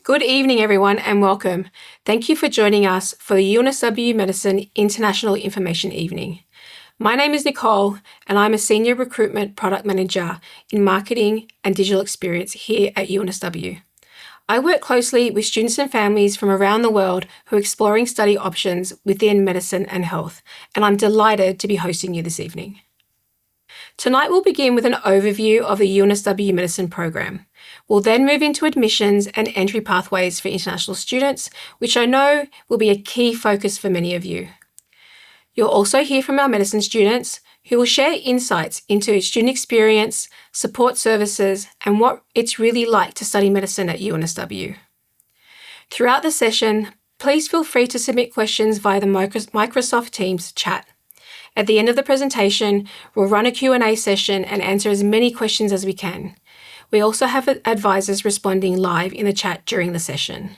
Good evening, everyone, and welcome. Thank you for joining us for the UNSW Medicine International Information Evening. My name is Nicole, and I'm a Senior Recruitment Product Manager in Marketing and Digital Experience here at UNSW. I work closely with students and families from around the world who are exploring study options within medicine and health, and I'm delighted to be hosting you this evening. Tonight we'll begin with an overview of the UNSW Medicine program. We'll then move into admissions and entry pathways for international students, which I know will be a key focus for many of you. You'll also hear from our medicine students who will share insights into student experience, support services, and what it's really like to study medicine at UNSW. Throughout the session, please feel free to submit questions via the Microsoft Teams chat. At the end of the presentation, we'll run a Q&A session and answer as many questions as we can. We also have advisors responding live in the chat during the session.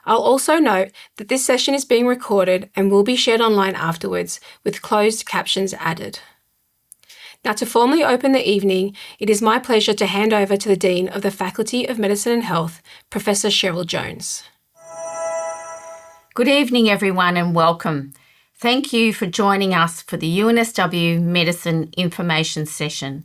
I'll also note that this session is being recorded and will be shared online afterwards with closed captions added. Now, to formally open the evening, it is my pleasure to hand over to the Dean of the Faculty of Medicine and Health, Professor Cheryl Jones. Good evening, everyone, and welcome. Thank you for joining us for the UNSW Medicine Information Session.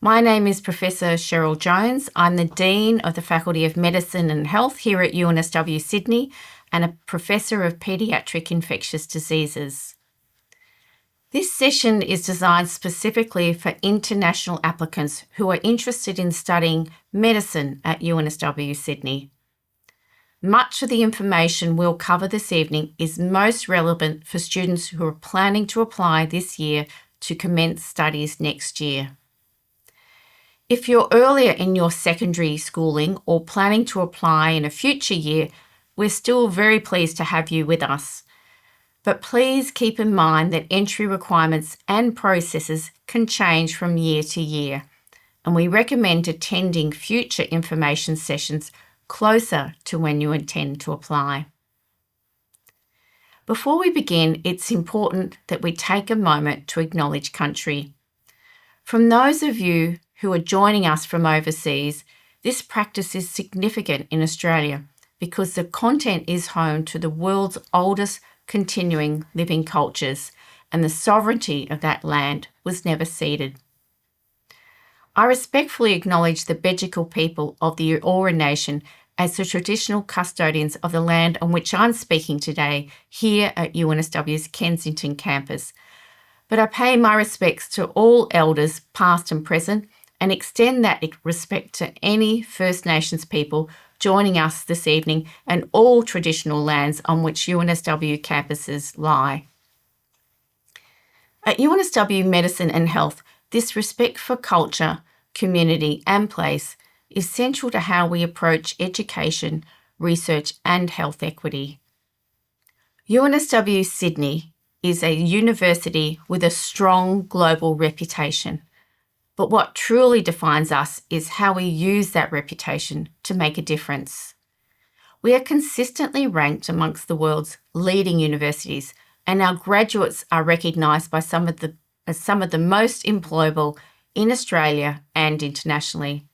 My name is Professor Cheryl Jones. I'm the Dean of the Faculty of Medicine and Health here at UNSW Sydney and a Professor of Paediatric Infectious Diseases. This session is designed specifically for international applicants who are interested in studying medicine at UNSW Sydney. Much of the information we'll cover this evening is most relevant for students who are planning to apply this year to commence studies next year. If you're earlier in your secondary schooling or planning to apply in a future year, we're still very pleased to have you with us. But please keep in mind that entry requirements and processes can change from year to year, and we recommend attending future information sessions closer to when you intend to apply. Before we begin, it's important that we take a moment to acknowledge country. From those of you who are joining us from overseas, this practice is significant in Australia because the content is home to the world's oldest continuing living cultures, and the sovereignty of that land was never ceded. I respectfully acknowledge the Bejical people of the Eora Nation as the traditional custodians of the land on which I'm speaking today here at UNSW's Kensington campus. But I pay my respects to all elders, past and present, and extend that respect to any First Nations people joining us this evening and all traditional lands on which UNSW campuses lie. At UNSW Medicine and Health, this respect for culture, community and place is central to how we approach education, research and health equity. UNSW Sydney is a university with a strong global reputation, but what truly defines us is how we use that reputation to make a difference. We are consistently ranked amongst the world's leading universities, and our graduates are recognised by as some of the most employable in Australia and internationally.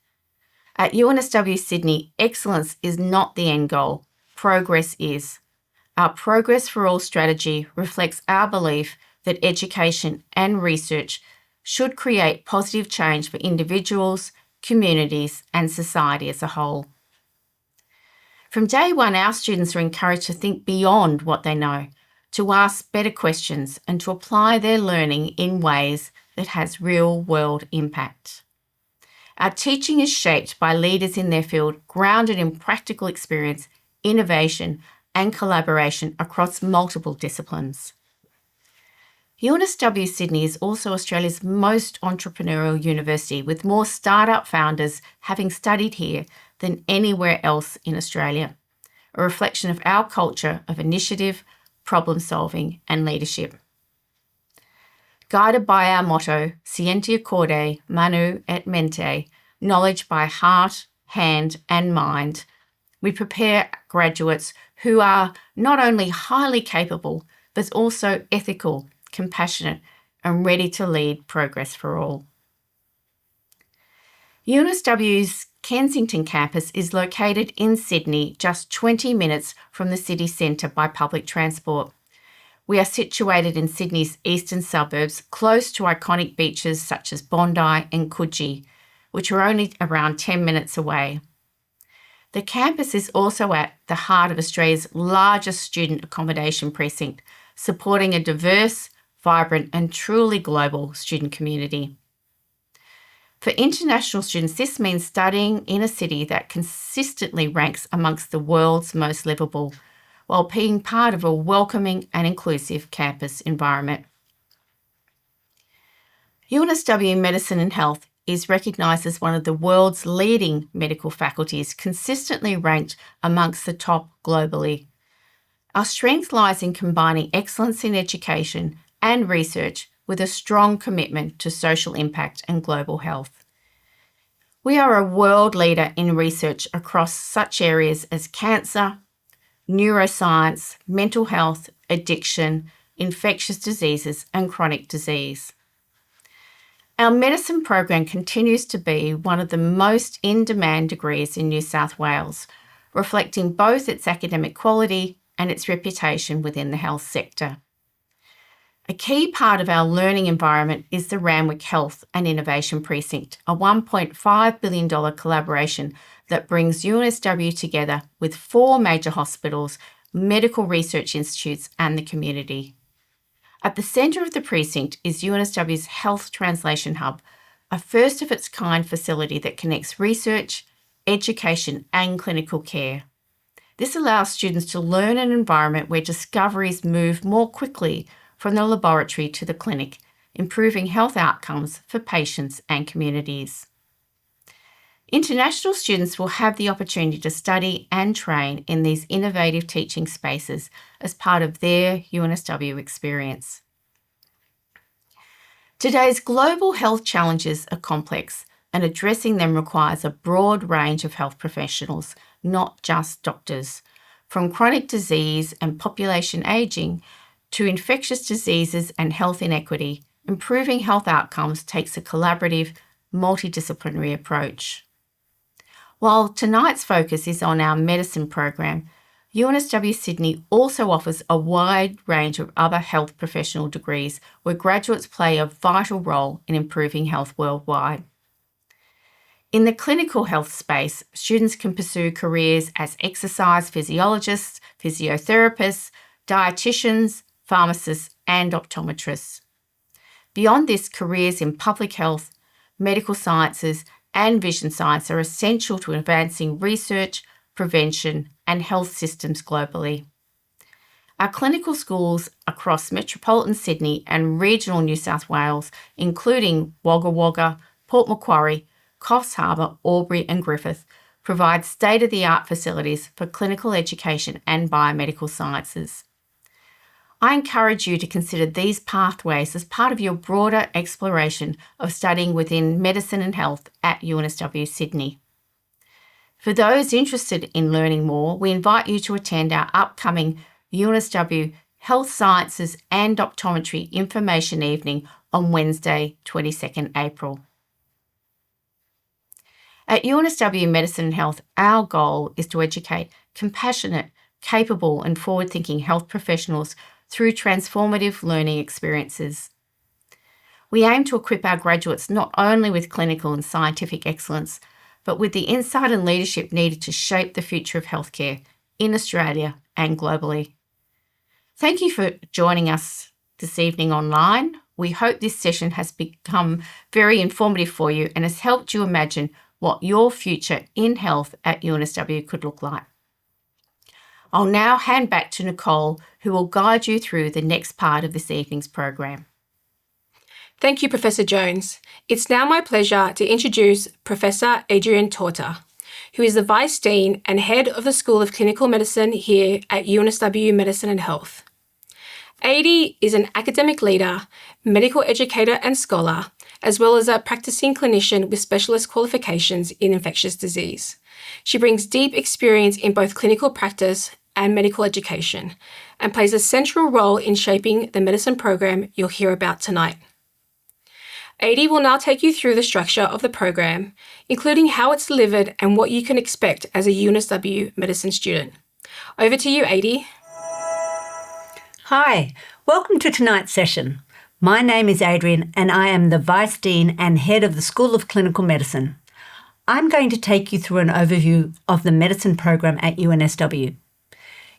At UNSW Sydney, excellence is not the end goal, progress is. Our Progress for All strategy reflects our belief that education and research should create positive change for individuals, communities and society as a whole. From day one, our students are encouraged to think beyond what they know, to ask better questions and to apply their learning in ways that has real-world impact. Our teaching is shaped by leaders in their field, grounded in practical experience, innovation and collaboration across multiple disciplines. UNSW Sydney is also Australia's most entrepreneurial university, with more startup founders having studied here than anywhere else in Australia, a reflection of our culture of initiative, problem solving and leadership. Guided by our motto, Scientia Corde, Manu et Mente, knowledge by heart, hand and mind, we prepare graduates who are not only highly capable, but also ethical, compassionate and ready to lead progress for all. UNSW's Kensington campus is located in Sydney, just 20 minutes from the city centre by public transport. We are situated in Sydney's eastern suburbs, close to iconic beaches such as Bondi and Coogee, which are only around 10 minutes away. The campus is also at the heart of Australia's largest student accommodation precinct, supporting a diverse, vibrant and truly global student community. For international students, this means studying in a city that consistently ranks amongst the world's most livable, while being part of a welcoming and inclusive campus environment. UNSW Medicine and Health is recognised as one of the world's leading medical faculties, consistently ranked amongst the top globally. Our strength lies in combining excellence in education and research with a strong commitment to social impact and global health. We are a world leader in research across such areas as cancer, neuroscience, mental health, addiction, infectious diseases and chronic disease. Our medicine program continues to be one of the most in-demand degrees in New South Wales, reflecting both its academic quality and its reputation within the health sector. A key part of our learning environment is the Randwick Health and Innovation Precinct, a $1.5 billion collaboration that brings UNSW together with 4 major hospitals, medical research institutes and the community. At the centre of the precinct is UNSW's Health Translation Hub, a first-of-its-kind facility that connects research, education and clinical care. This allows students to learn an environment where discoveries move more quickly from the laboratory to the clinic, improving health outcomes for patients and communities. International students will have the opportunity to study and train in these innovative teaching spaces as part of their UNSW experience. Today's global health challenges are complex, and addressing them requires a broad range of health professionals, not just doctors. From chronic disease and population ageing to infectious diseases and health inequity, improving health outcomes takes a collaborative, multidisciplinary approach. While tonight's focus is on our medicine program, UNSW Sydney also offers a wide range of other health professional degrees where graduates play a vital role in improving health worldwide. In the clinical health space, students can pursue careers as exercise physiologists, physiotherapists, dietitians, pharmacists and optometrists. Beyond this, careers in public health, medical sciences and vision science are essential to advancing research, prevention and health systems globally. Our clinical schools across metropolitan Sydney and regional New South Wales, including Wagga Wagga, Port Macquarie, Coffs Harbour, Albury and Griffith, provide state-of-the-art facilities for clinical education and biomedical sciences. I encourage you to consider these pathways as part of your broader exploration of studying within medicine and health at UNSW Sydney. For those interested in learning more, we invite you to attend our upcoming UNSW Health Sciences and Optometry Information Evening on Wednesday, 22nd April. At UNSW Medicine and Health, our goal is to educate compassionate, capable and forward-thinking health professionals through transformative learning experiences. We aim to equip our graduates not only with clinical and scientific excellence, but with the insight and leadership needed to shape the future of healthcare in Australia and globally. Thank you for joining us this evening online. We hope this session has become very informative for you and has helped you imagine what your future in health at UNSW could look like. I'll now hand back to Nicole, who will guide you through the next part of this evening's program. Thank you, Professor Jones. It's now my pleasure to introduce Professor Adrian Torta, who is the Vice Dean and Head of the School of Clinical Medicine here at UNSW Medicine and Health. Adi is an academic leader, medical educator and scholar, as well as a practicing clinician with specialist qualifications in infectious disease. She brings deep experience in both clinical practice and medical education, and plays a central role in shaping the medicine program you'll hear about tonight. Adi will now take you through the structure of the program, including how it's delivered and what you can expect as a UNSW Medicine student. Over to you, Adi. Hi, welcome to tonight's session. My name is Adrian and I am the Vice Dean and Head of the School of Clinical Medicine. I'm going to take you through an overview of the medicine program at UNSW.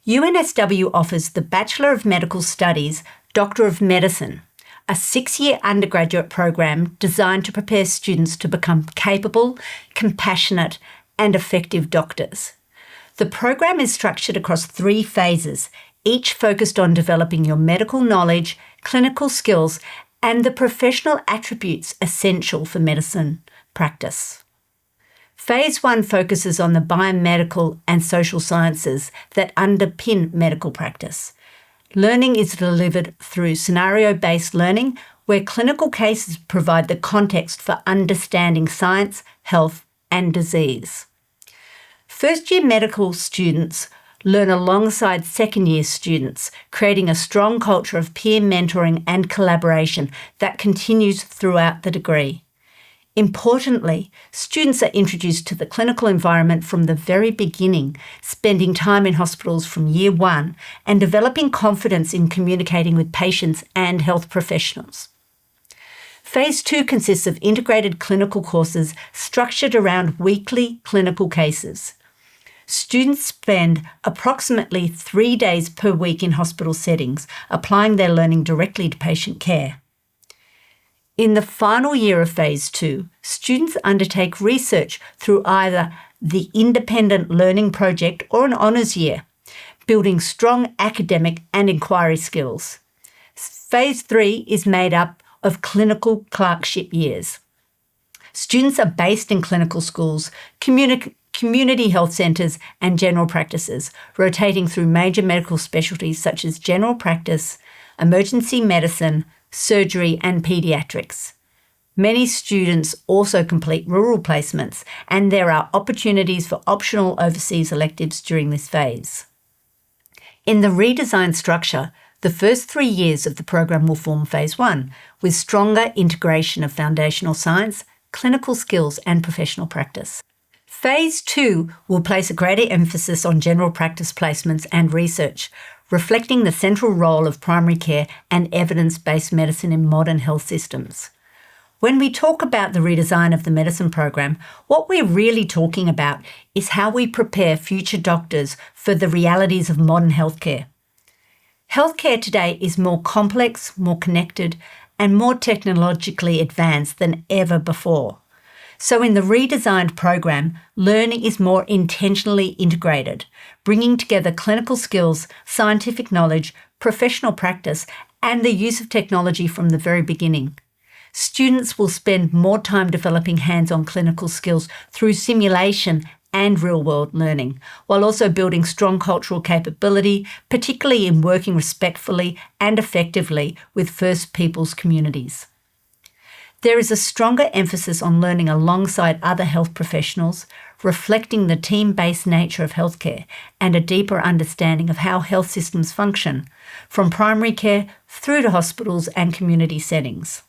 UNSW offers the Bachelor of Medical Studies, Doctor of Medicine, a 6-year undergraduate program designed to prepare students to become capable, compassionate, and effective doctors. The program is structured across 3 phases, each focused on developing your medical knowledge, clinical skills, and the professional attributes essential for medicine practice. Phase 1 focuses on the biomedical and social sciences that underpin medical practice. Learning is delivered through scenario-based learning, where clinical cases provide the context for understanding science, health, and disease. First-year medical students learn alongside second-year students, creating a strong culture of peer mentoring and collaboration that continues throughout the degree. Importantly, students are introduced to the clinical environment from the very beginning, spending time in hospitals from year 1 and developing confidence in communicating with patients and health professionals. Phase 2 consists of integrated clinical courses structured around weekly clinical cases. Students spend approximately 3 days per week in hospital settings, applying their learning directly to patient care. In the final year of Phase 2, students undertake research through either the Independent Learning Project or an honours year, building strong academic and inquiry skills. Phase 3 is made up of clinical clerkship years. Students are based in clinical schools, community health centres and general practices, rotating through major medical specialties such as general practice, emergency medicine, surgery and paediatrics. Many students also complete rural placements, and there are opportunities for optional overseas electives during this phase. In the redesigned structure, the first 3 years of the program will form Phase 1, with stronger integration of foundational science, clinical skills and professional practice. Phase 2 will place a greater emphasis on general practice placements and research, reflecting the central role of primary care and evidence-based medicine in modern health systems. When we talk about the redesign of the medicine program, what we're really talking about is how we prepare future doctors for the realities of modern healthcare. Healthcare today is more complex, more connected, and more technologically advanced than ever before. So in the redesigned program, learning is more intentionally integrated, bringing together clinical skills, scientific knowledge, professional practice, and the use of technology from the very beginning. Students will spend more time developing hands-on clinical skills through simulation and real-world learning, while also building strong cultural capability, particularly in working respectfully and effectively with First Peoples communities. There is a stronger emphasis on learning alongside other health professionals, reflecting the team-based nature of healthcare and a deeper understanding of how health systems function, from primary care through to hospitals and community settings.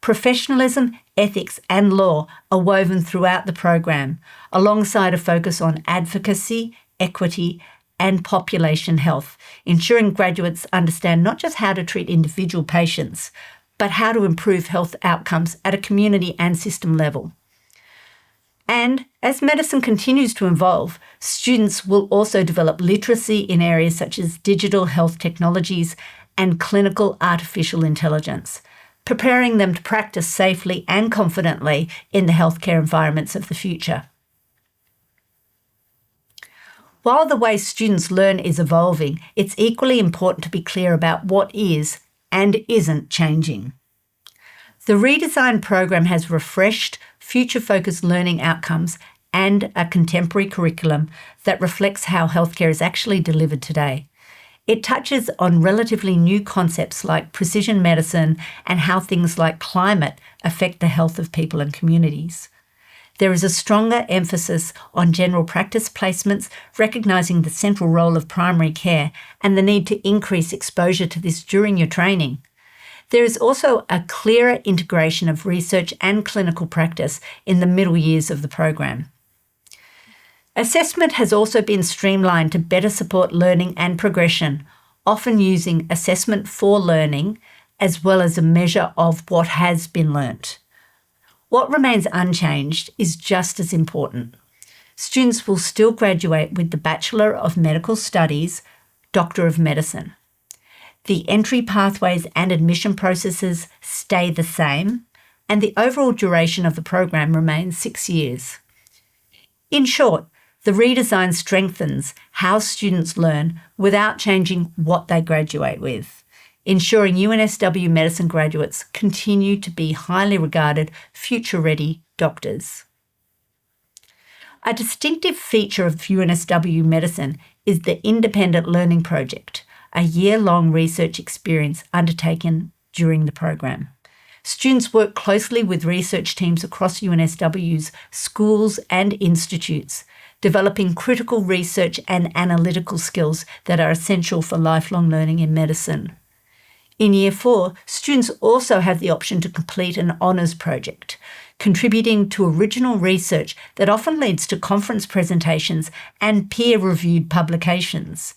Professionalism, ethics and law are woven throughout the program, alongside a focus on advocacy, equity and population health, ensuring graduates understand not just how to treat individual patients, but how to improve health outcomes at a community and system level. And as medicine continues to evolve, students will also develop literacy in areas such as digital health technologies and clinical artificial intelligence, preparing them to practice safely and confidently in the healthcare environments of the future. While the way students learn is evolving, it's equally important to be clear about what is and isn't changing. The redesigned program has refreshed, future-focused learning outcomes and a contemporary curriculum that reflects how healthcare is actually delivered today. It touches on relatively new concepts like precision medicine and how things like climate affect the health of people and communities. There is a stronger emphasis on general practice placements, recognising the central role of primary care and the need to increase exposure to this during your training. There is also a clearer integration of research and clinical practice in the middle years of the program. Assessment has also been streamlined to better support learning and progression, often using assessment for learning as well as a measure of what has been learnt. What remains unchanged is just as important. Students will still graduate with the Bachelor of Medical Studies, Doctor of Medicine. The entry pathways and admission processes stay the same, and the overall duration of the program remains 6 years. In short, the redesign strengthens how students learn without changing what they graduate with, ensuring UNSW Medicine graduates continue to be highly regarded, future-ready doctors. A distinctive feature of UNSW Medicine is the Independent Learning Project, a year-long research experience undertaken during the program. Students work closely with research teams across UNSW's schools and institutes, developing critical research and analytical skills that are essential for lifelong learning in medicine. In Year 4, students also have the option to complete an honours project, contributing to original research that often leads to conference presentations and peer-reviewed publications.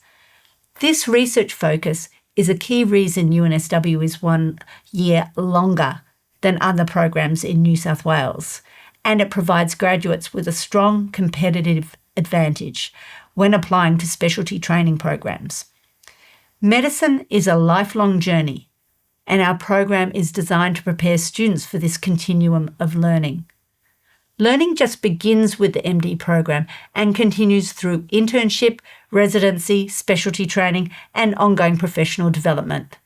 This research focus is a key reason UNSW is 1 year longer than other programs in New South Wales, and it provides graduates with a strong competitive advantage when applying to specialty training programs. Medicine is a lifelong journey, and our program is designed to prepare students for this continuum of learning. Learning just begins with the MD program and continues through internship, residency, specialty training, and ongoing professional development.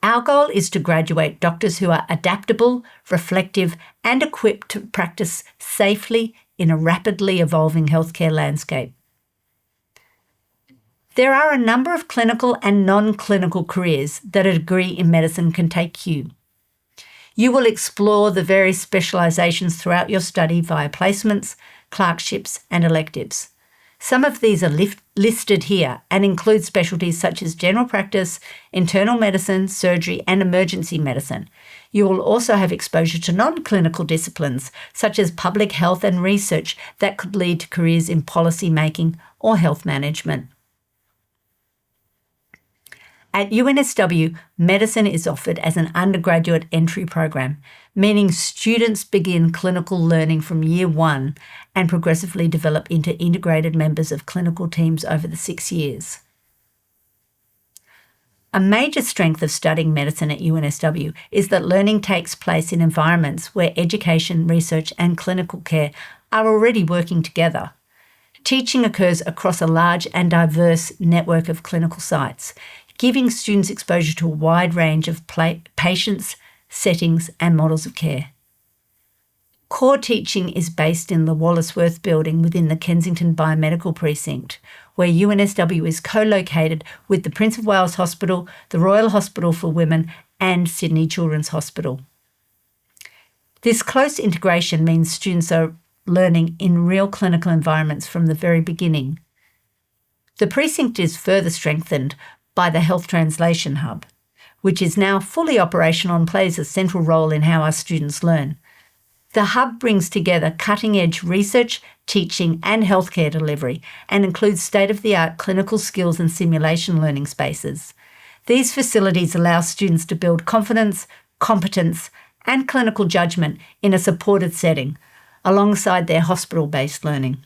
Our goal is to graduate doctors who are adaptable, reflective, and equipped to practice safely in a rapidly evolving healthcare landscape. There are a number of clinical and non-clinical careers that a degree in medicine can take you. You will explore the various specialisations throughout your study via placements, clerkships, and electives. Some of these are listed here and include specialties such as general practice, internal medicine, surgery, and emergency medicine. You will also have exposure to non-clinical disciplines such as public health and research that could lead to careers in policy making or health management. At UNSW, medicine is offered as an undergraduate entry program, meaning students begin clinical learning from year 1 and progressively develop into integrated members of clinical teams over the 6 years. A major strength of studying medicine at UNSW is that learning takes place in environments where education, research, and clinical care are already working together. Teaching occurs across a large and diverse network of clinical sites, giving students exposure to a wide range of patients, settings, and models of care. Core teaching is based in the Wallace-Worth building within the Kensington Biomedical Precinct, where UNSW is co-located with the Prince of Wales Hospital, the Royal Hospital for Women, and Sydney Children's Hospital. This close integration means students are learning in real clinical environments from the very beginning. The precinct is further strengthened by the Health Translation Hub, which is now fully operational and plays a central role in how our students learn. The hub brings together cutting-edge research, teaching, and healthcare delivery, and includes state-of-the-art clinical skills and simulation learning spaces. These facilities allow students to build confidence, competence, and clinical judgment in a supported setting, alongside their hospital-based learning.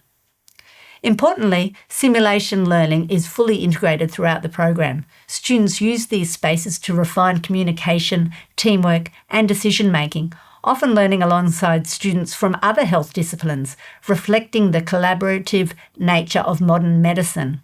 Importantly, simulation learning is fully integrated throughout the program. Students use these spaces to refine communication, teamwork, and decision-making, often learning alongside students from other health disciplines, reflecting the collaborative nature of modern medicine.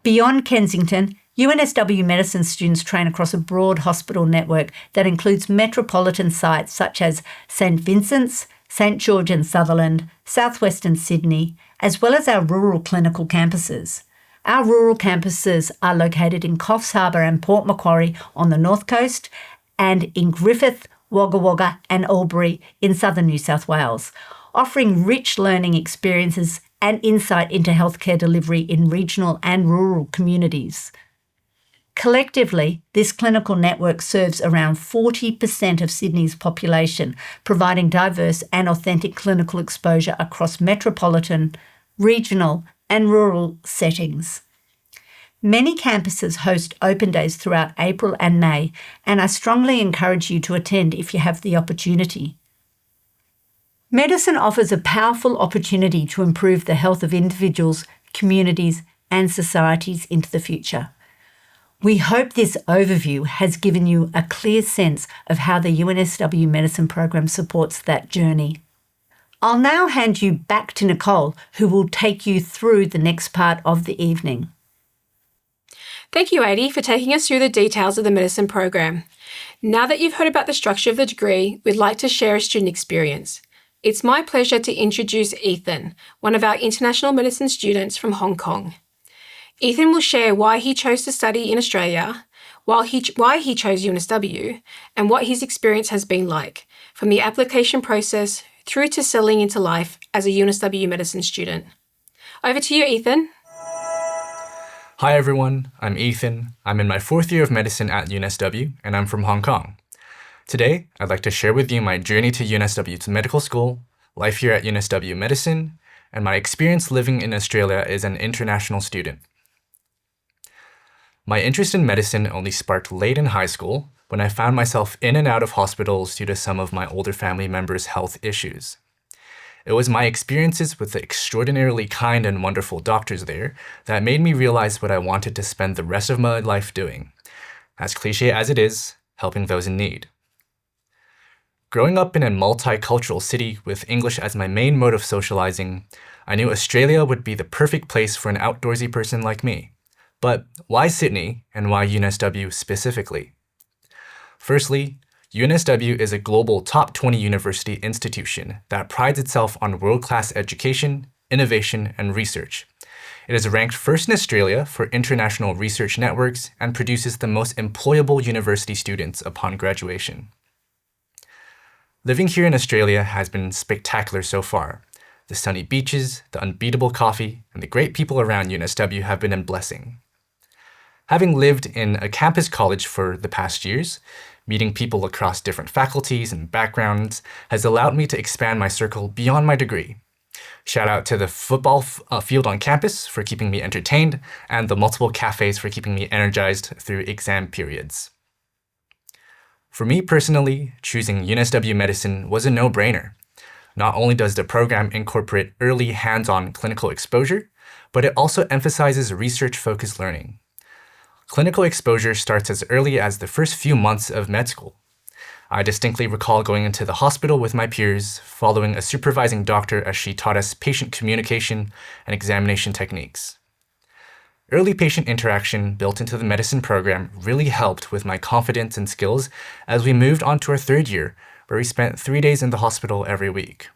Beyond Kensington, UNSW Medicine students train across a broad hospital network that includes metropolitan sites such as St Vincent's, St George and Sutherland, southwestern Sydney, as well as our rural clinical campuses. Our rural campuses are located in Coffs Harbour and Port Macquarie on the north coast, and in Griffith, Wagga Wagga and Albury in southern New South Wales, offering rich learning experiences and insight into healthcare delivery in regional and rural communities. Collectively, this clinical network serves around 40% of Sydney's population, providing diverse and authentic clinical exposure across metropolitan, regional, and rural settings. Many campuses host open days throughout April and May, and I strongly encourage you to attend if you have the opportunity. Medicine offers a powerful opportunity to improve the health of individuals, communities, and societies into the future. We hope this overview has given you a clear sense of how the UNSW Medicine program supports that journey. I'll now hand you back to Nicole, who will take you through the next part of the evening. Thank you, Adi, for taking us through the details of the medicine program. Now that you've heard about the structure of the degree, we'd like to share a student experience. It's my pleasure to introduce Ethan, one of our international medicine students from Hong Kong. Ethan will share why he chose to study in Australia, why he chose UNSW, and what his experience has been like, from the application process through to settling into life as a UNSW medicine student. Over to you, Ethan. Hi everyone, I'm Ethan. I'm in my 4th year of medicine at UNSW, and I'm from Hong Kong. Today, I'd like to share with you my journey to UNSW medical school, life here at UNSW Medicine, and my experience living in Australia as an international student. My interest in medicine only sparked late in high school when I found myself in and out of hospitals due to some of my older family members' health issues. It was my experiences with the extraordinarily kind and wonderful doctors there that made me realize what I wanted to spend the rest of my life doing. As cliche as it is, helping those in need. Growing up in a multicultural city with English as my main mode of socializing, I knew Australia would be the perfect place for an outdoorsy person like me. But why Sydney, and why UNSW specifically? Firstly, UNSW is a global top 20 university institution that prides itself on world-class education, innovation, and research. It is ranked first in Australia for international research networks and produces the most employable university students upon graduation. Living here in Australia has been spectacular so far. The sunny beaches, the unbeatable coffee, and the great people around UNSW have been a blessing. Having lived in a campus college for the past years, meeting people across different faculties and backgrounds has allowed me to expand my circle beyond my degree. Shout out to the football field on campus for keeping me entertained, and the multiple cafes for keeping me energized through exam periods. For me personally, choosing UNSW Medicine was a no-brainer. Not only does the program incorporate early hands-on clinical exposure, but it also emphasizes research-focused learning. Clinical exposure starts as early as the first few months of med school. I distinctly recall going into the hospital with my peers, following a supervising doctor as she taught us patient communication and examination techniques. Early patient interaction built into the medicine program really helped with my confidence and skills as we moved on to our 3rd year, where we spent 3 days in the hospital every week.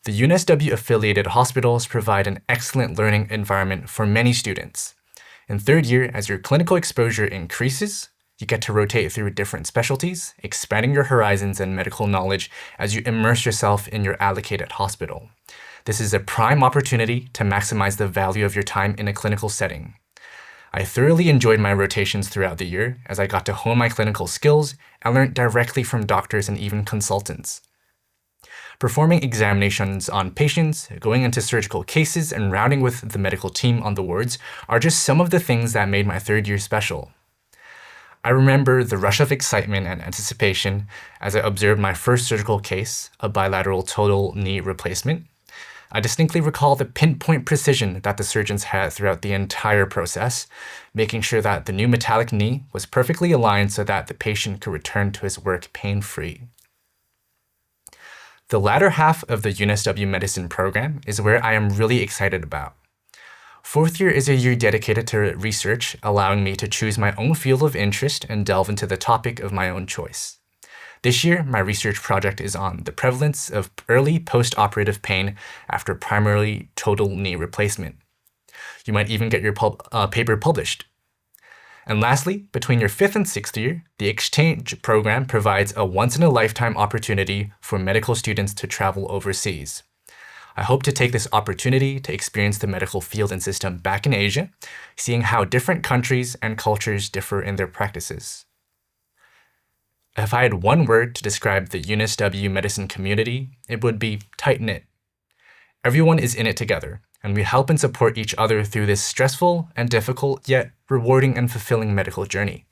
The UNSW-affiliated hospitals provide an excellent learning environment for many students. In 3rd year, as your clinical exposure increases, you get to rotate through different specialties, expanding your horizons and medical knowledge as you immerse yourself in your allocated hospital. This is a prime opportunity to maximize the value of your time in a clinical setting. I thoroughly enjoyed my rotations throughout the year as I got to hone my clinical skills and learned directly from doctors and even consultants. Performing examinations on patients, going into surgical cases, and rounding with the medical team on the wards are just some of the things that made my 3rd year special. I remember the rush of excitement and anticipation as I observed my first surgical case, a bilateral total knee replacement. I distinctly recall the pinpoint precision that the surgeons had throughout the entire process, making sure that the new metallic knee was perfectly aligned so that the patient could return to his work pain-free. The latter half of the UNSW Medicine program is where I am really excited about. 4th year is a year dedicated to research, allowing me to choose my own field of interest and delve into the topic of my own choice. This year, my research project is on the prevalence of early post-operative pain after primarily total knee replacement. You might even get your paper published. And lastly, between your 5th and 6th year, the exchange program provides a once-in-a-lifetime opportunity for medical students to travel overseas. I hope to take this opportunity to experience the medical field and system back in Asia, seeing how different countries and cultures differ in their practices. If I had one word to describe the UNSW Medicine community, it would be tight-knit. Everyone is in it together, and we help and support each other through this stressful and difficult yet rewarding and fulfilling medical journey.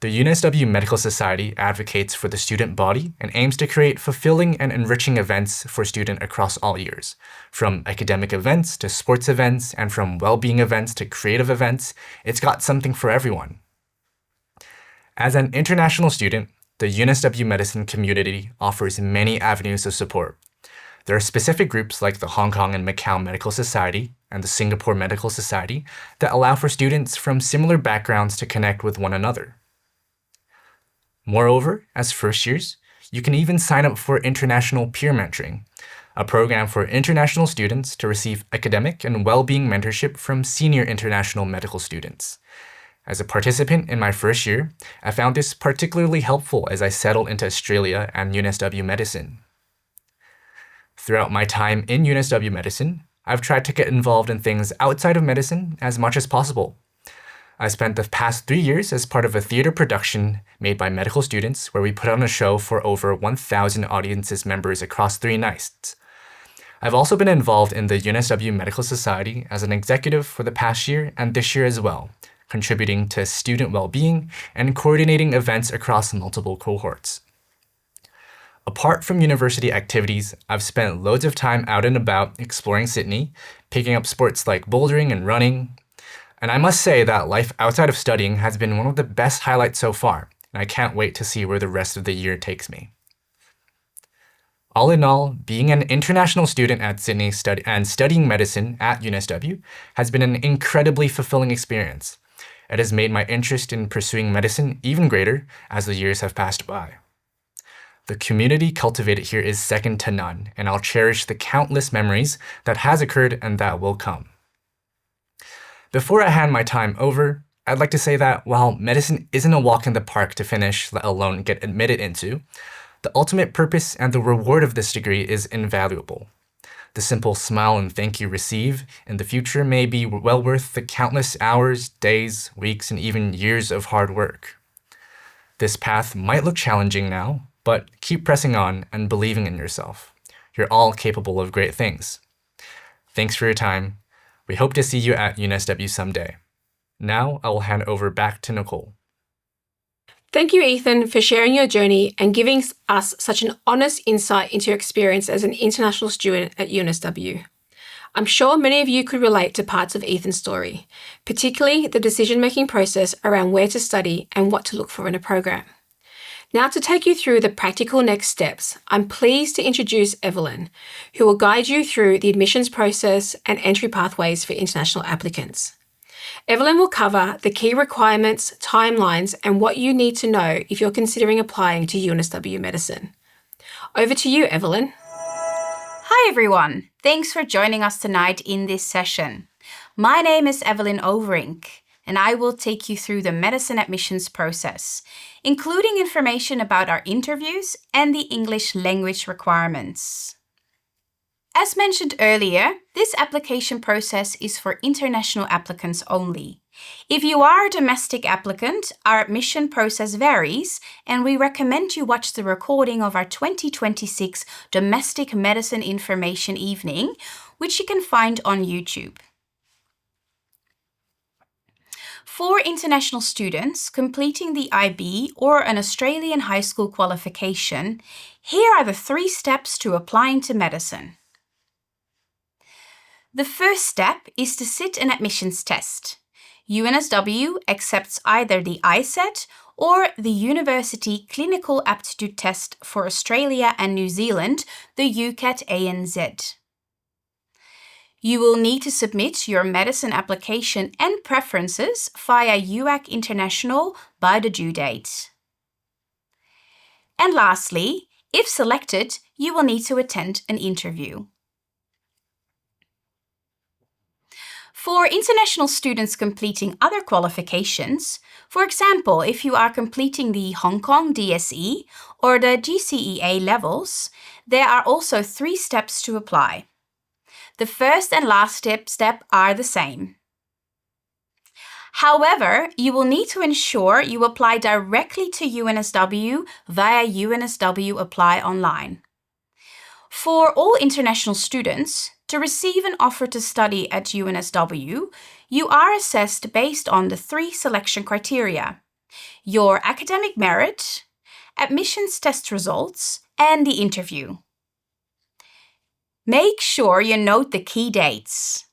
The UNSW Medical Society advocates for the student body and aims to create fulfilling and enriching events for students across all years, from academic events to sports events and from well-being events to creative events. It's got something for everyone. As an international student, the UNSW Medicine community offers many avenues of support. There are specific groups like the Hong Kong and Macau Medical Society and the Singapore Medical Society that allow for students from similar backgrounds to connect with one another. Moreover, as first years, you can even sign up for International Peer Mentoring, a program for international students to receive academic and well-being mentorship from senior international medical students. As a participant in my first year, I found this particularly helpful as I settled into Australia and UNSW Medicine. Throughout my time in UNSW Medicine, I've tried to get involved in things outside of medicine as much as possible. I spent the past 3 years as part of a theater production made by medical students where we put on a show for over 1,000 audiences members across 3 nights. I've also been involved in the UNSW Medical Society as an executive for the past year and this year as well, contributing to student well-being and coordinating events across multiple cohorts. Apart from university activities, I've spent loads of time out and about exploring Sydney, picking up sports like bouldering and running. And I must say that life outside of studying has been one of the best highlights so far, and I can't wait to see where the rest of the year takes me. All in all, being an international student at Sydney and studying medicine at UNSW has been an incredibly fulfilling experience. It has made my interest in pursuing medicine even greater as the years have passed by. The community cultivated here is second to none, and I'll cherish the countless memories that has occurred and that will come. Before I hand my time over, I'd like to say that while medicine isn't a walk in the park to finish, let alone get admitted into, the ultimate purpose and the reward of this degree is invaluable. The simple smile and thank you receive in the future may be well worth the countless hours, days, weeks, and even years of hard work. This path might look challenging now, but keep pressing on and believing in yourself. You're all capable of great things. Thanks for your time. We hope to see you at UNSW someday. Now I will hand over back to Nicole. Thank you, Ethan, for sharing your journey and giving us such an honest insight into your experience as an international student at UNSW. I'm sure many of you could relate to parts of Ethan's story, particularly the decision-making process around where to study and what to look for in a program. Now, to take you through the practical next steps, I'm pleased to introduce Evelyn, who will guide you through the admissions process and entry pathways for international applicants. Evelyn will cover the key requirements, timelines, and what you need to know if you're considering applying to UNSW Medicine. Over to you, Evelyn. Hi everyone, thanks for joining us tonight in this session. My name is Evelyn Overink, and I will take you through the medicine admissions process, including information about our interviews and the English language requirements. As mentioned earlier, this application process is for international applicants only. If you are a domestic applicant, our admission process varies, and we recommend you watch the recording of our 2026 Domestic Medicine Information Evening, which you can find on YouTube. For international students completing the IB or an Australian high school qualification, here are the 3 steps to applying to medicine. The first step is to sit an admissions test. UNSW accepts either the ISET or the University Clinical Aptitude Test for Australia and New Zealand, the UCAT ANZ. You will need to submit your medicine application and preferences via UAC International by the due date. And lastly, if selected, you will need to attend an interview. For international students completing other qualifications, for example, if you are completing the Hong Kong DSE or the GCEA levels, there are also 3 steps to apply. The first and last step are the same. However, you will need to ensure you apply directly to UNSW via UNSW Apply Online. For all international students, to receive an offer to study at UNSW, you are assessed based on the 3 selection criteria: your academic merit, admissions test results, and the interview. Make sure you note the key dates.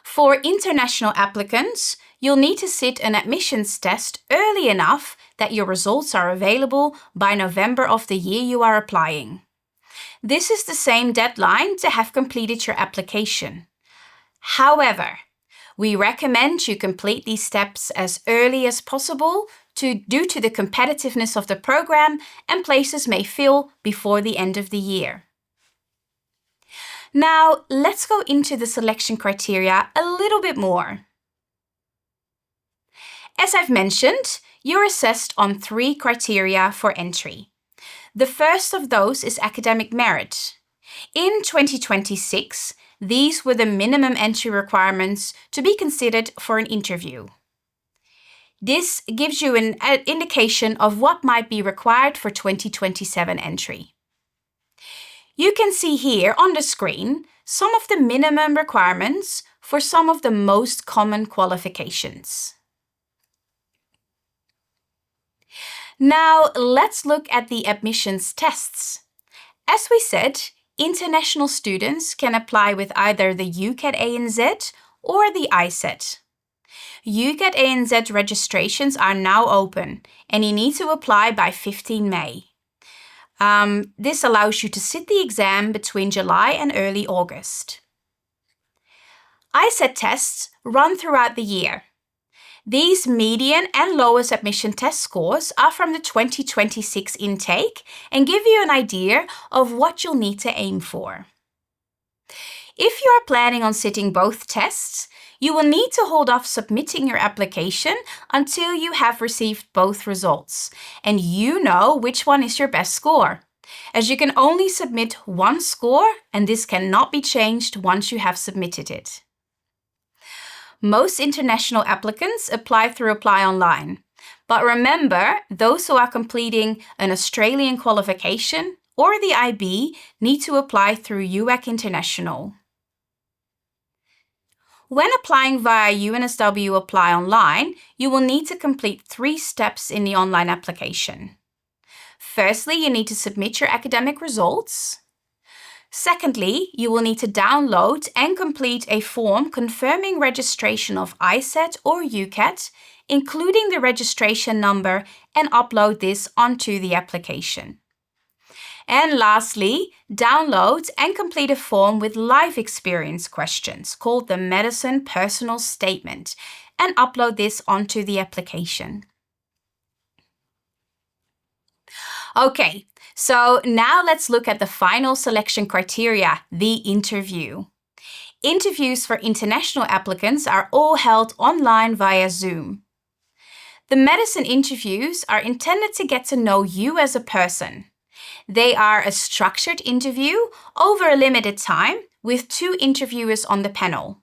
For international applicants, you'll need to sit an admissions test early enough that your results are available by November of the year you are applying. This is the same deadline to have completed your application. However, we recommend you complete these steps as early as possible due to the competitiveness of the program, and places may fill before the end of the year. Now, let's go into the selection criteria a little bit more. As I've mentioned, you're assessed on 3 criteria for entry. The first of those is academic merit. In 2026, these were the minimum entry requirements to be considered for an interview. This gives you an indication of what might be required for 2027 entry. You can see here on the screen some of the minimum requirements for some of the most common qualifications. Now, let's look at the admissions tests. As we said, international students can apply with either the UCAT ANZ or the ISET. UCAT ANZ registrations are now open, and you need to apply by 15 May. This allows you to sit the exam between July and early August. ISET tests run throughout the year. These median and lowest admission test scores are from the 2026 intake and give you an idea of what you'll need to aim for. If you are planning on sitting both tests, you will need to hold off submitting your application until you have received both results and you know which one is your best score, as you can only submit one score and this cannot be changed once you have submitted it. Most international applicants apply through Apply Online, but remember, those who are completing an Australian qualification or the IB need to apply through UAC International. When applying via UNSW Apply Online, you will need to complete 3 steps in the online application. Firstly, you need to submit your academic results. Secondly, you will need to download and complete a form confirming registration of ISET or UCAT, including the registration number, and upload this onto the application. And lastly, download and complete a form with life experience questions called the Medicine Personal Statement, and upload this onto the application. Okay, so now let's look at the final selection criteria, the interview. Interviews for international applicants are all held online via Zoom. The medicine interviews are intended to get to know you as a person. They are a structured interview over a limited time with 2 interviewers on the panel.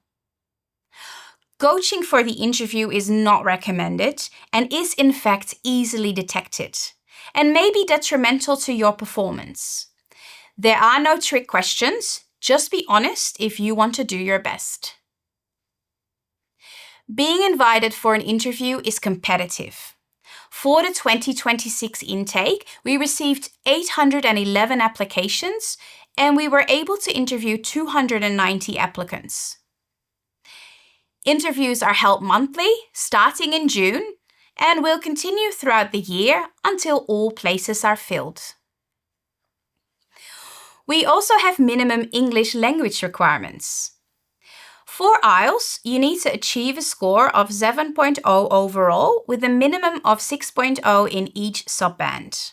Coaching for the interview is not recommended and is in fact easily detected, and may be detrimental to your performance. There are no trick questions, just be honest if you want to do your best. Being invited for an interview is competitive. For the 2026 intake, we received 811 applications and we were able to interview 290 applicants. Interviews are held monthly, starting in June, and will continue throughout the year until all places are filled. We also have minimum English language requirements. For IELTS, you need to achieve a score of 7.0 overall with a minimum of 6.0 in each subband.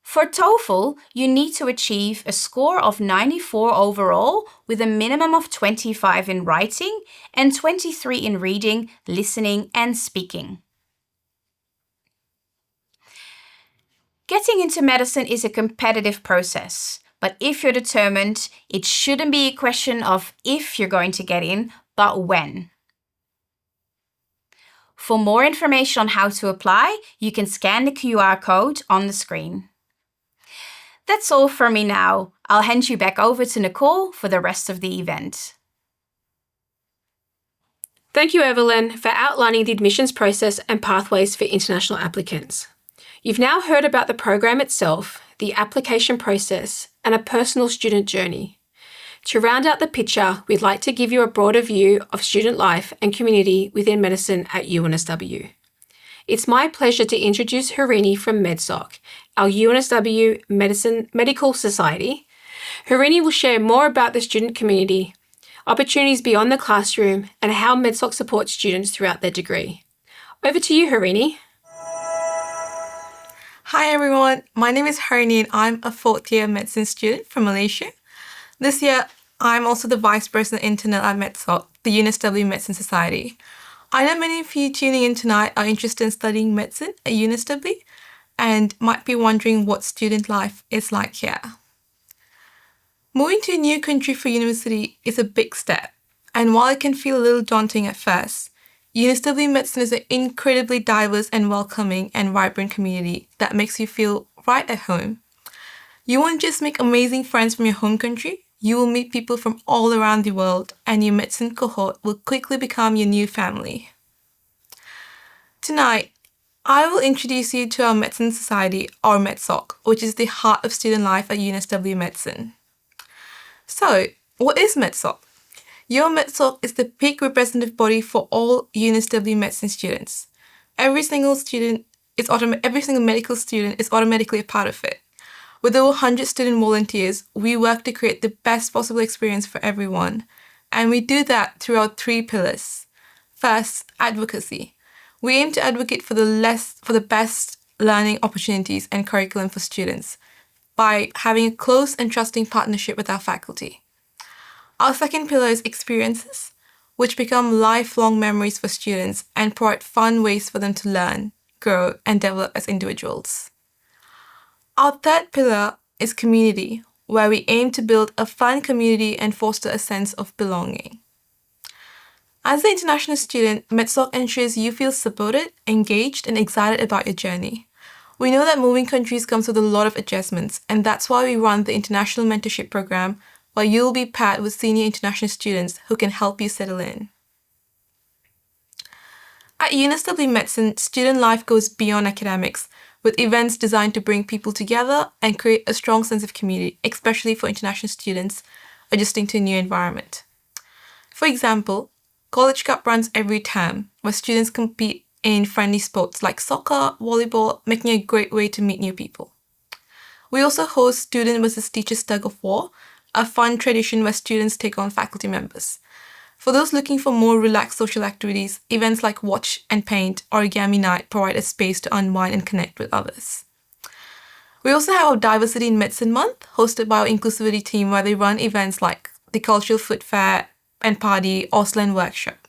For TOEFL, you need to achieve a score of 94 overall with a minimum of 25 in writing and 23 in reading, listening, and speaking. Getting into medicine is a competitive process, But if you're determined, it shouldn't be a question of if you're going to get in, but when. For more information on how to apply, you can scan the QR code on the screen. That's all from me now. I'll hand you back over to Nicole for the rest of the event. Thank you, Evelyn, for outlining the admissions process and pathways for international applicants. You've now heard about the program itself, the application process, and a personal student journey. To round out the picture, we'd like to give you a broader view of student life and community within medicine at UNSW. It's my pleasure to introduce Harini from MedSoc, our UNSW Medicine Medical Society. Harini will share more about the student community, opportunities beyond the classroom, and how MedSoc supports students throughout their degree. Over to you, Harini. Hi everyone, my name is Harini and I'm a fourth year medicine student from Malaysia. This year, I'm also the Vice President Intern at MedSoc, the UNSW Medicine Society. I know many of you tuning in tonight are interested in studying medicine at UNSW and might be wondering what student life is like here. Moving to a new country for university is a big step, and while it can feel a little daunting at first, UNSW Medicine is an incredibly diverse and welcoming and vibrant community that makes you feel right at home. You won't just make amazing friends from your home country, you will meet people from all around the world, and your medicine cohort will quickly become your new family. Tonight, I will introduce you to our Medicine Society, or MedSoc, which is the heart of student life at UNSW Medicine. So, what is MedSoc? Your MedSoc is the peak representative body for all UNSW Medicine students. Every single medical student is automatically a part of it. With over 100 student volunteers, we work to create the best possible experience for everyone. And we do that through our 3 pillars. First, advocacy. We aim to advocate for the best learning opportunities and curriculum for students by having a close and trusting partnership with our faculty. Our second pillar is experiences, which become lifelong memories for students and provide fun ways for them to learn, grow, and develop as individuals. Our third pillar is community, where we aim to build a fun community and foster a sense of belonging. As an international student, MedSoc ensures you feel supported, engaged, and excited about your journey. We know that moving countries comes with a lot of adjustments, and that's why we run the International Mentorship Program, where you'll be paired with senior international students who can help you settle in. At UNSW Medicine, student life goes beyond academics, with events designed to bring people together and create a strong sense of community, especially for international students adjusting to a new environment. For example, College Cup runs every term, where students compete in friendly sports like soccer, volleyball, making a great way to meet new people. We also host Student versus Teachers Tug of War, a fun tradition where students take on faculty members. For those looking for more relaxed social activities, events like Watch and Paint, Origami Night provide a space to unwind and connect with others. We also have our Diversity in Medicine Month, hosted by our Inclusivity team, where they run events like the Cultural Food Fair and Party, Auslan Workshop.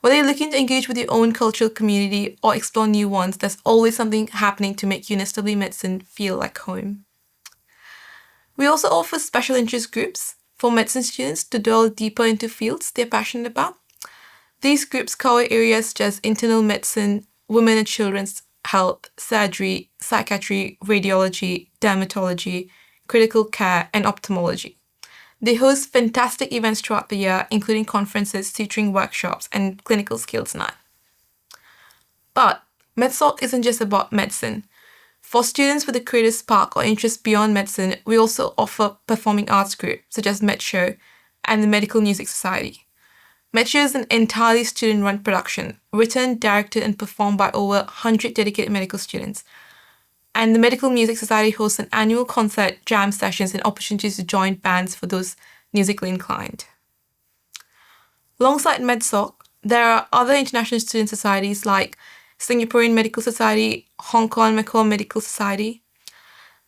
Whether you're looking to engage with your own cultural community or explore new ones, there's always something happening to make UNSW Medicine feel like home. We also offer special interest groups for medicine students to delve deeper into fields they're passionate about. These groups cover areas such as internal medicine, women and children's health, surgery, psychiatry, radiology, dermatology, critical care, and ophthalmology. They host fantastic events throughout the year, including conferences, tutoring workshops, and clinical skills night. But MedSoc isn't just about medicine. For students with a creative spark or interest beyond medicine, we also offer performing arts groups such as MedShow and the Medical Music Society. MedShow is an entirely student-run production, written, directed, and performed by over 100 dedicated medical students. And the Medical Music Society hosts an annual concert, jam sessions, and opportunities to join bands for those musically inclined. Alongside MedSoc, there are other international student societies like Singaporean Medical Society, Hong Kong Macau Medical Society.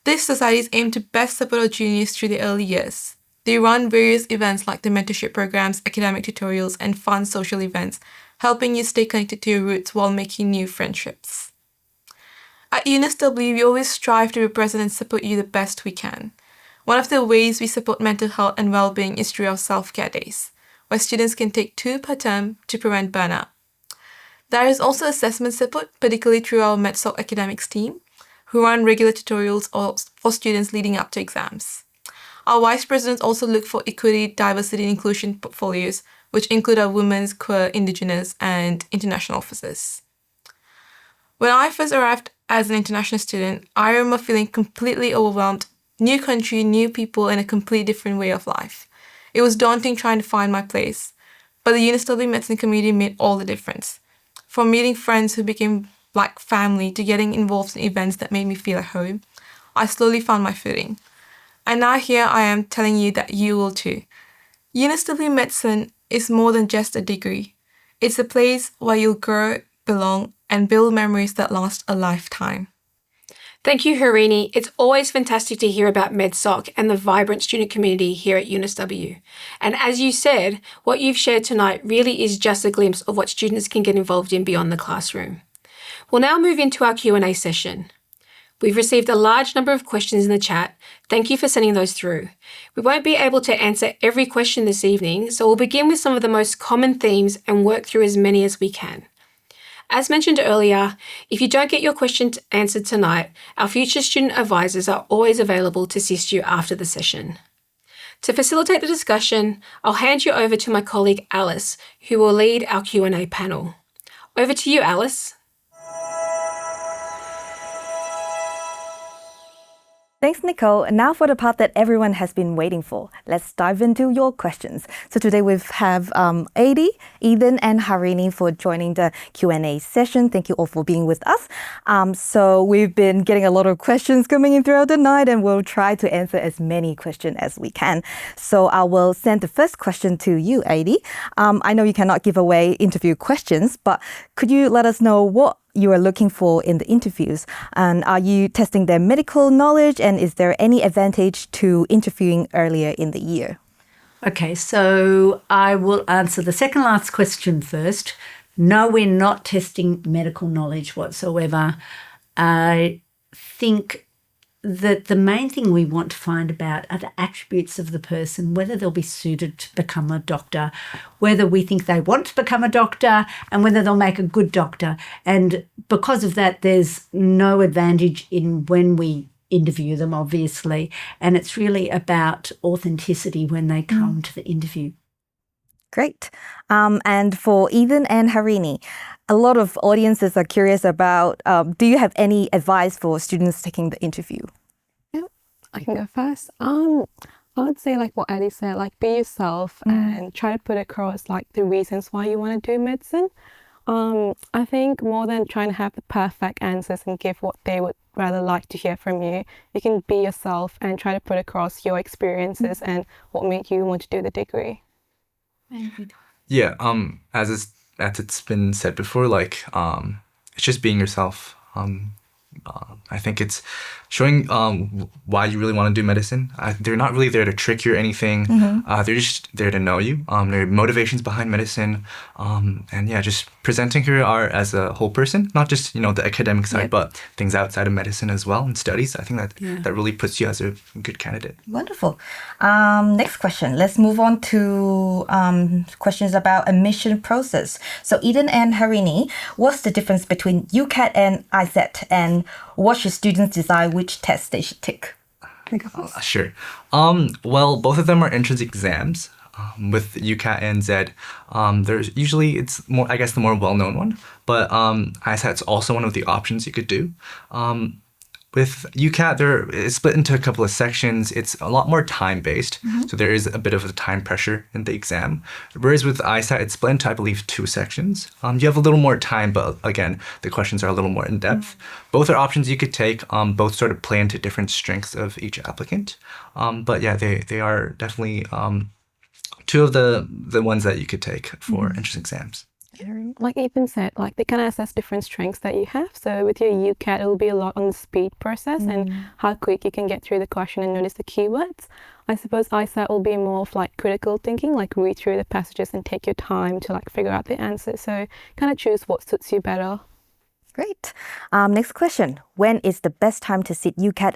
These societies aim to best support our juniors through the early years. They run various events like the mentorship programs, academic tutorials, and fun social events, helping you stay connected to your roots while making new friendships. At UNSW, we always strive to represent and support you the best we can. One of the ways we support mental health and well-being is through our self-care days, where students can take 2 per term to prevent burnout. There is also assessment support, particularly through our MedSoc academics team, who run regular tutorials for students leading up to exams. Our vice presidents also look for equity, diversity, and inclusion portfolios, which include our women's, queer, indigenous, and international officers. When I first arrived as an international student, I remember feeling completely overwhelmed. New country, new people, and a completely different way of life. It was daunting trying to find my place, but the UNSW Medicine community made all the difference. From meeting friends who became like family to getting involved in events that made me feel at home, I slowly found my footing. And now here I am telling you that you will too. UNSW Medicine is more than just a degree. It's a place where you'll grow, belong, and build memories that last a lifetime. Thank you, Harini. It's always fantastic to hear about MedSoc and the vibrant student community here at UNSW. And as you said, what you've shared tonight really is just a glimpse of what students can get involved in beyond the classroom. We'll now move into our Q&A session. We've received a large number of questions in the chat. Thank you for sending those through. We won't be able to answer every question this evening, so we'll begin with some of the most common themes and work through as many as we can. As mentioned earlier, if you don't get your question answered tonight, our future student advisors are always available to assist you after the session. To facilitate the discussion, I'll hand you over to my colleague Alice, who will lead our Q&A panel. Over to you, Alice. Thanks, Nicole. Now for the part that everyone has been waiting for. Let's dive into your questions. So today we have Adi, Ethan, and Harini for joining the Q&A session. Thank you all for being with us. So we've been getting a lot of questions coming in throughout the night, and we'll try to answer as many questions as we can. So I will send the first question to you, Adi. I know you cannot give away interview questions, but could you let us know what you are looking for in the interviews? And are you testing their medical knowledge? And is there any advantage to interviewing earlier in the year? Okay, so I will answer the second last question first. No, we're not testing medical knowledge whatsoever. I think that the main thing we want to find about are the attributes of the person, whether they'll be suited to become a doctor, whether we think they want to become a doctor, and whether they'll make a good doctor. And because of that, there's no advantage in when we interview them, obviously. And it's really about authenticity when they come to the interview. Great. And for Ethan and Harini, a lot of audiences are curious about, do you have any advice for students taking the interview? Yeah, I can go first. I would say like what Eddie said, like be yourself and try to put across like the reasons why you want to do medicine. I think more than trying to have the perfect answers and give what they would rather like to hear from you, you can be yourself and try to put across your experiences and what made you want to do the degree. Yeah, as it's been said before, like it's just being yourself. I think it's showing why you really want to do medicine. They're not really there to trick you or anything. They're just there to know you. Their motivations behind medicine, and yeah, just presenting who you are as a whole person, not just the academic side, but things outside of medicine as well and studies. I think that really puts you as a good candidate. Wonderful. Next question. Let's move on to questions about admission process. So Eden and Harini, what's the difference between UCAT and ISET, and what should students decide which test they should take? Sure. Well, both of them are entrance exams. With UCAT and ZED, there's usually it's more, I guess, the more well-known one. But ISAT's also one of the options you could do. With UCAT, it's split into a couple of sections. It's a lot more time-based, so there is a bit of a time pressure in the exam. Whereas with ISAT, it's split into, I believe, 2 sections. You have a little more time, but again, the questions are a little more in-depth. Both are options you could take. Both sort of play into different strengths of each applicant. But yeah, they are definitely 2 of the ones that you could take for entrance exams. Like Ethan said, like they can assess different strengths that you have. So with your UCAT, it will be a lot on the speed process and how quick you can get through the question and notice the keywords. I suppose ISAT will be more of like critical thinking, like read through the passages and take your time to like figure out the answer. So kind of choose what suits you better. Great. Next question. When is the best time to sit UCAT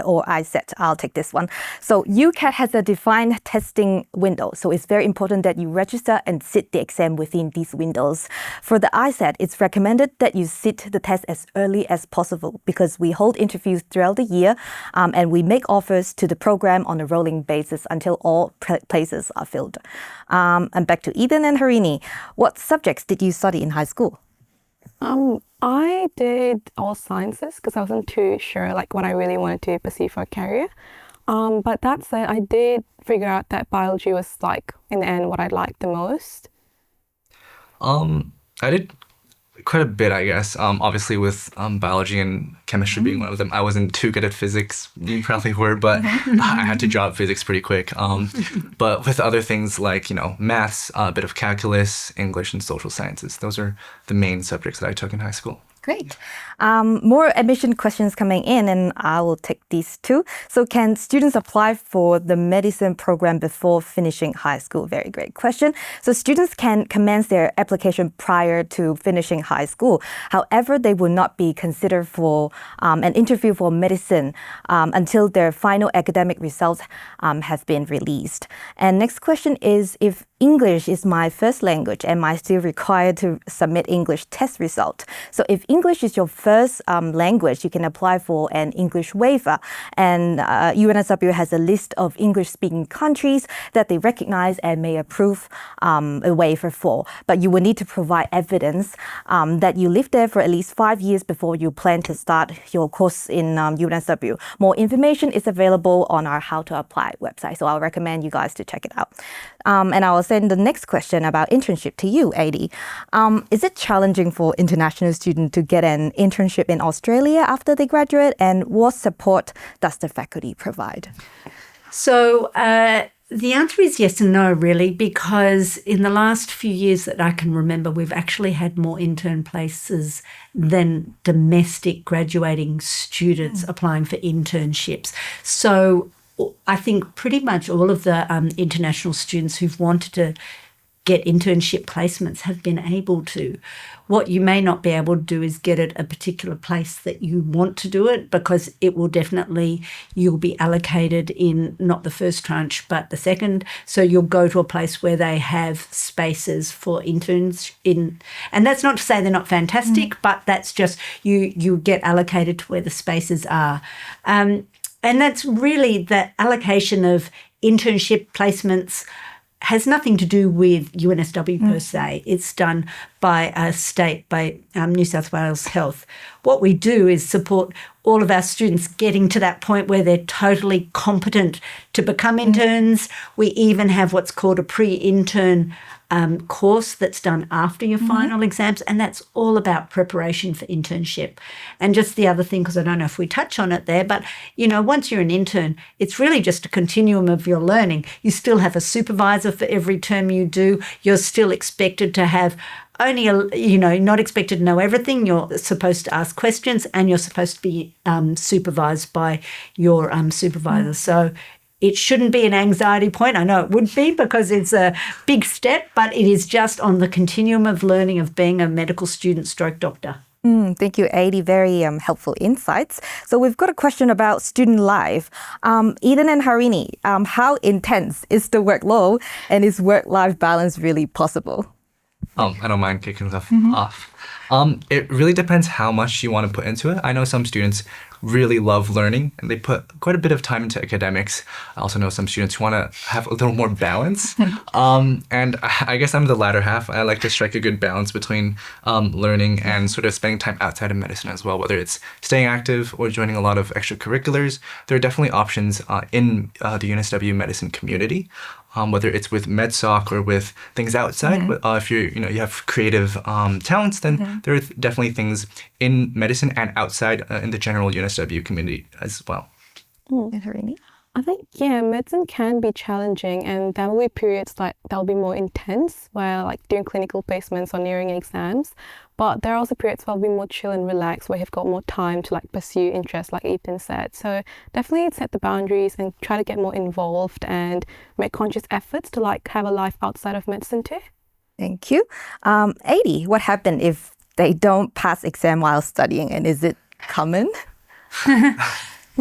or ISET? I'll take this one. So UCAT has a defined testing window. So it's very important that you register and sit the exam within these windows. For the ISET, it's recommended that you sit the test as early as possible because we hold interviews throughout the year and we make offers to the program on a rolling basis until all places are filled. And back to Eden and Harini. What subjects did you study in high school? I did all sciences because I wasn't too sure like what I really wanted to pursue for a career. But that said, I did figure out that biology was like in the end what I liked the most. I did quite a bit, I guess. Obviously with biology and chemistry being one of them. I wasn't too good at physics, you probably were, but I had to drop physics pretty quick. But with other things like, maths, a bit of calculus, English, and social sciences, those are the main subjects that I took in high school. Great. More admission questions coming in, and I will take these too. So can students apply for the medicine program before finishing high school? Very great question. So students can commence their application prior to finishing high school. However, they will not be considered for an interview for medicine until their final academic results have been released. And next question is, if English is my first language, am I still required to submit English test result? So if English is your first language, you can apply for an English waiver. And UNSW has a list of English-speaking countries that they recognize and may approve a waiver for. But you will need to provide evidence that you lived there for at least 5 years before you plan to start your course in UNSW. More information is available on our How to Apply website. So I'll recommend you guys to check it out. And I will send the next question about internship to you, Adi. Is it challenging for international students to get an internship in Australia after they graduate? And what support does the faculty provide? So the answer is yes and no, really, because in the last few years that I can remember, we've actually had more intern places than domestic graduating students applying for internships. So I think pretty much all of the international students who've wanted to get internship placements have been able to. What you may not be able to do is get at a particular place that you want to do it, because it will definitely, you'll be allocated in not the first tranche but the second. So you'll go to a place where they have spaces for interns in, and that's not to say they're not fantastic, but that's just you get allocated to where the spaces are. And that's really the allocation of internship placements has nothing to do with UNSW per se. It's done by a state, by New South Wales Health. What we do is support all of our students getting to that point where they're totally competent to become interns. We even have what's called a pre-intern course that's done after your final exams, and that's all about preparation for internship. And just the other thing, because I don't know if we touch on it there, but, once you're an intern, it's really just a continuum of your learning. You still have a supervisor for every term you do. You're still expected to have only, not expected to know everything. You're supposed to ask questions, and you're supposed to be supervised by your supervisor. So it shouldn't be an anxiety point. I know it would be because it's a big step, but it is just on the continuum of learning of being a medical student stroke doctor. Thank you, Adi. Very helpful insights. So we've got a question about student life. Eden and Harini, how intense is the workload, and is work-life balance really possible? I don't mind kicking stuff off. It really depends how much you want to put into it. I know some students really love learning and they put quite a bit of time into academics. I also know some students who want to have a little more balance. And I guess I'm the latter half. I like to strike a good balance between learning and sort of spending time outside of medicine as well, whether it's staying active or joining a lot of extracurriculars. There are definitely options in the UNSW Medicine community. Whether it's with MedSoc or with things outside. But if you have creative talents, then there are definitely things in medicine and outside in the general UNSW community as well. And Harini? I think, medicine can be challenging, and there will be periods that'll be more intense, where doing clinical placements or nearing exams. But there are also periods where we'll be more chill and relaxed, where you've got more time to pursue interests, like Ethan said. So definitely set the boundaries and try to get more involved and make conscious efforts to have a life outside of medicine too. Thank you. Adi, what happened if they don't pass exam while studying, and is it common?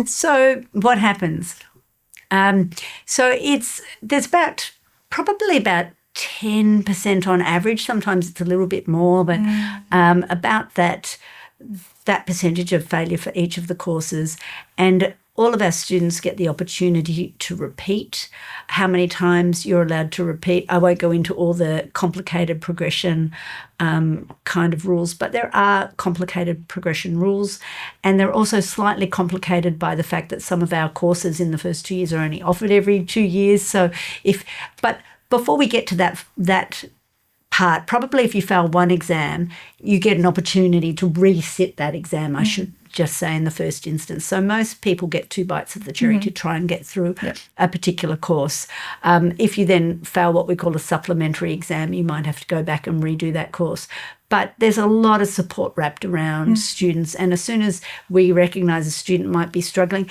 So what happens? There's probably about 10% on average. Sometimes it's a little bit more, but about that percentage of failure for each of the courses. And all of our students get the opportunity to repeat. How many times you're allowed to repeat, I won't go into all the complicated progression kind of rules, but there are complicated progression rules, and they're also slightly complicated by the fact that some of our courses in the first 2 years are only offered every 2 years. But before we get to that part, probably if you fail one exam, you get an opportunity to resit that exam, I should just say, in the first instance. So most people get 2 bites of the cherry to try and get through a particular course. If you then fail what we call a supplementary exam, you might have to go back and redo that course. But there's a lot of support wrapped around students. And as soon as we recognise a student might be struggling,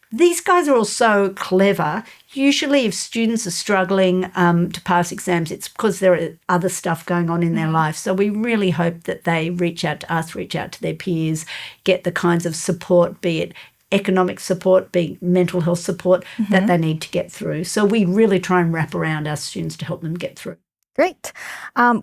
these guys are all so clever. Usually if students are struggling to pass exams, it's because there are other stuff going on in their life. So we really hope that they reach out to us, reach out to their peers, get the kinds of support, be it economic support, be it mental health support, that they need to get through. So we really try and wrap around our students to help them get through. Great.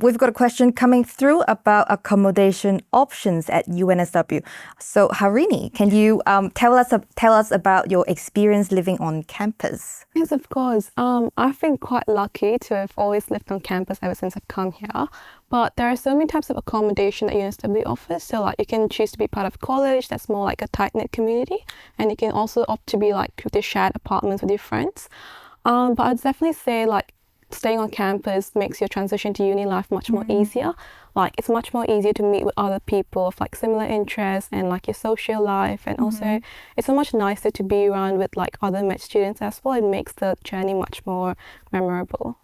We've got a question coming through about accommodation options at UNSW. So Harini, can you tell us about your experience living on campus? Yes, of course. I've been quite lucky to have always lived on campus ever since I've come here. But there are so many types of accommodation that UNSW offers. So like you can choose to be part of college, that's more like a tight-knit community. And you can also opt to be like with your shared apartments with your friends. But I'd definitely say like staying on campus makes your transition to uni life much more easier. Like it's much more easier to meet with other people of like similar interests and like your social life, and also it's so much nicer to be around with like other med students as well. It makes the journey much more memorable.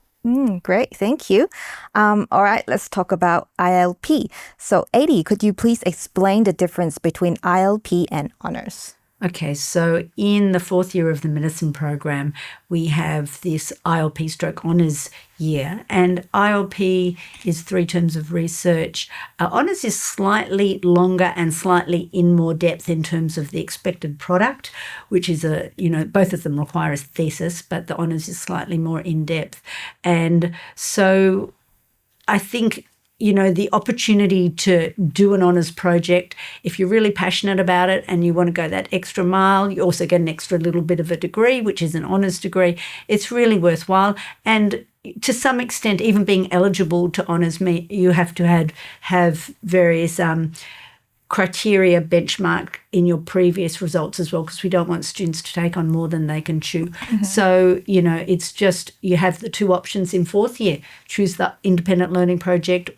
Great, thank you. All right, let's talk about ILP. So Adi, could you please explain the difference between ILP and honours? Okay, so in the 4th year of the medicine program, we have this ILP stroke honours year, and ILP is 3 terms of research. Honours is slightly longer and slightly in more depth in terms of the expected product, which is both of them require a thesis, but the honours is slightly more in depth. And so I think the opportunity to do an honours project, if you're really passionate about it and you want to go that extra mile, you also get an extra little bit of a degree, which is an honours degree. It's really worthwhile. And to some extent, even being eligible to honours, you have to have various criteria benchmark in your previous results as well, because we don't want students to take on more than they can chew. So, it's just you have the 2 options in 4th year. Choose the independent learning project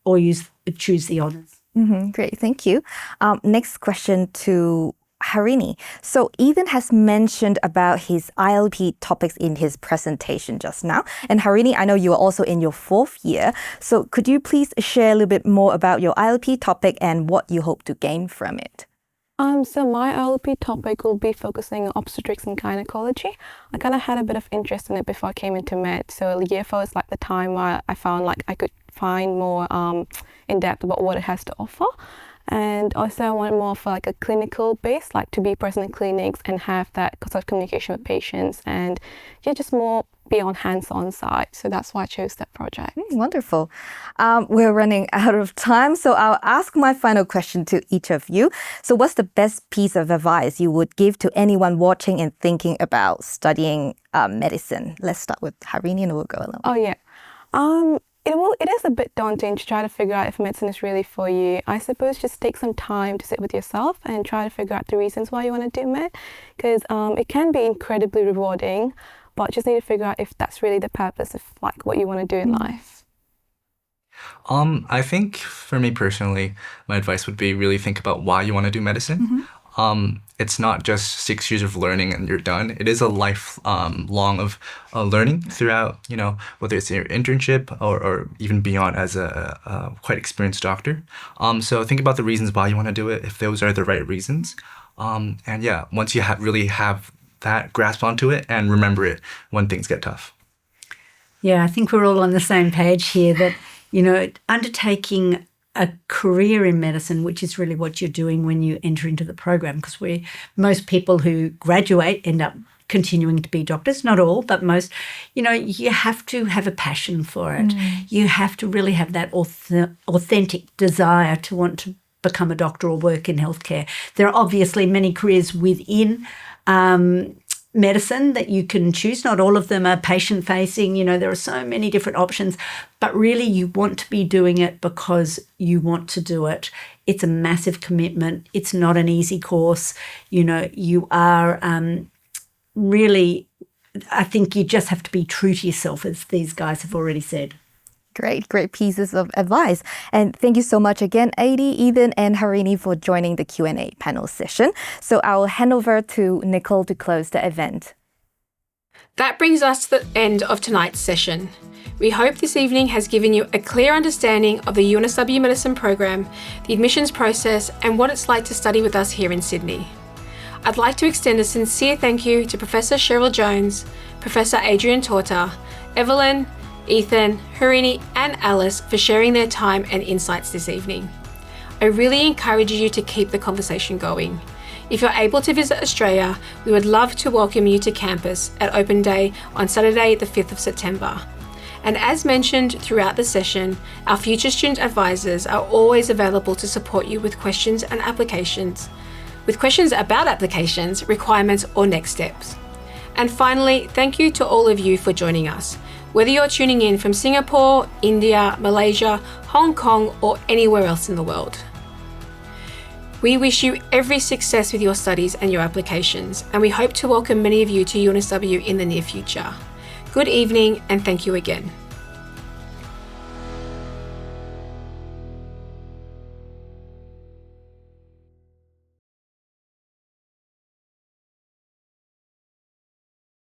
or choose the honours. Great, thank you. Next question to Harini. So Ethan has mentioned about his ILP topics in his presentation just now. And Harini, I know you are also in your 4th year. So could you please share a little bit more about your ILP topic and what you hope to gain from it? So my ILP topic will be focusing on obstetrics and gynecology. I kind of had a bit of interest in it before I came into med. So year 4 is like the time where I found like I could find more in depth about what it has to offer. And also I want more for like a clinical base, like to be present in clinics and have that sort of communication with patients, and just more be on hands-on side. So that's why I chose that project. Wonderful. We're running out of time, so I'll ask my final question to each of you. So what's the best piece of advice you would give to anyone watching and thinking about studying medicine? Let's start with Harini and we'll go along. Oh yeah. It is a bit daunting to try to figure out if medicine is really for you. I suppose just take some time to sit with yourself and try to figure out the reasons why you want to do med, because it can be incredibly rewarding, but just need to figure out if that's really the purpose of like what you want to do in life. I think for me personally, my advice would be really think about why you want to do medicine. It's not just 6 years of learning and you're done. It is a life long of learning throughout, whether it's your internship or even beyond as a quite experienced doctor. So think about the reasons why you want to do it, if those are the right reasons. And yeah, once you really have that grasp onto it and remember it when things get tough. Yeah, I think we're all on the same page here that, undertaking a career in medicine, which is really what you're doing when you enter into the program, because most people who graduate end up continuing to be doctors, not all, but most, you have to have a passion for it. You have to really have that authentic desire to want to become a doctor or work in healthcare. There are obviously many careers within medicine that you can choose. Not all of them are patient-facing. There are so many different options, but really you want to be doing it because you want to do it. It's a massive commitment. It's not an easy course. You are really, I think you just have to be true to yourself, as these guys have already said. Great pieces of advice. And thank you so much again, Adi, Ethan, and Harini for joining the Q&A panel session. So I'll hand over to Nicole to close the event. That brings us to the end of tonight's session. We hope this evening has given you a clear understanding of the UNSW Medicine program, the admissions process, and what it's like to study with us here in Sydney. I'd like to extend a sincere thank you to Professor Cheryl Jones, Professor Adrian Torta, Evelyn, Ethan, Harini, and Alice for sharing their time and insights this evening. I really encourage you to keep the conversation going. If you're able to visit Australia, we would love to welcome you to campus at Open Day on Saturday, the 5th of September. And as mentioned throughout the session, our future student advisors are always available to support you with questions and applications, with questions about applications, requirements, or next steps. And finally, thank you to all of you for joining us, whether you're tuning in from Singapore, India, Malaysia, Hong Kong, or anywhere else in the world. We wish you every success with your studies and your applications, and we hope to welcome many of you to UNSW in the near future. Good evening, and thank you again.